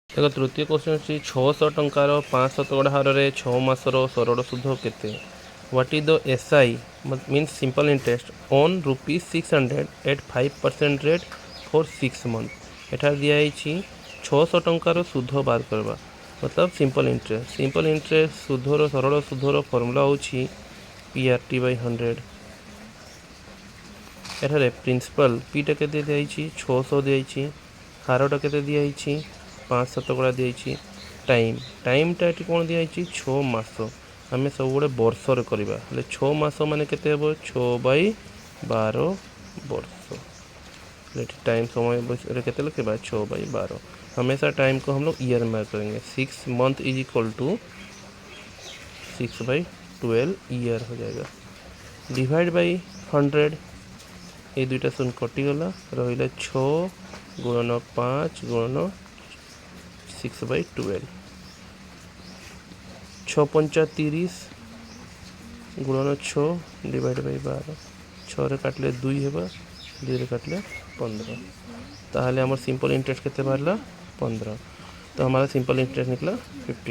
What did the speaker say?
देखो तृतीय क्वेश्चन अच्छी 600 टंकार 5 शतकड़ा हार में 6 मासर सरल सुध केते what is the SI means simple interest on ₹600 at 5% rate for 6 month एठार दिखाई 600 टंकार सुध बार करवा मतलब सिंपल इंटरेस्ट सुधर सरल सुधर फर्मूला होची PRT बाय 100 एठारे प्रिंसिपल पीटा केते दिखाई 600 दिखाई हारटा केते दिखाई 5 शतकड़ा दिखाई टाइमटा ये कौन दिखाई 6 मास आम सब गुड़े वर्ष करवा 6 मास मान के 6/12 वर्ष टाइम समय के लिखे 6/12 हमेशा टाइम को हम लोग ईयर में करेंगे 6 month is equal to 6/12 year हो जाएगा डिवाइड बाई 100 ये दुईटा शून्य कटिगला रहा 6 गुणन 5 गुणन 6/12 6 पंचा 30 गुणन 6 डिवाइड बाई 12 6 काटले 2 हेबा 2 काटले 15 ताहले हमर सिंपल इंटरेस्ट केते बाहरला 15 तो हमारा सिंपल इंटरेस्ट निकला 15।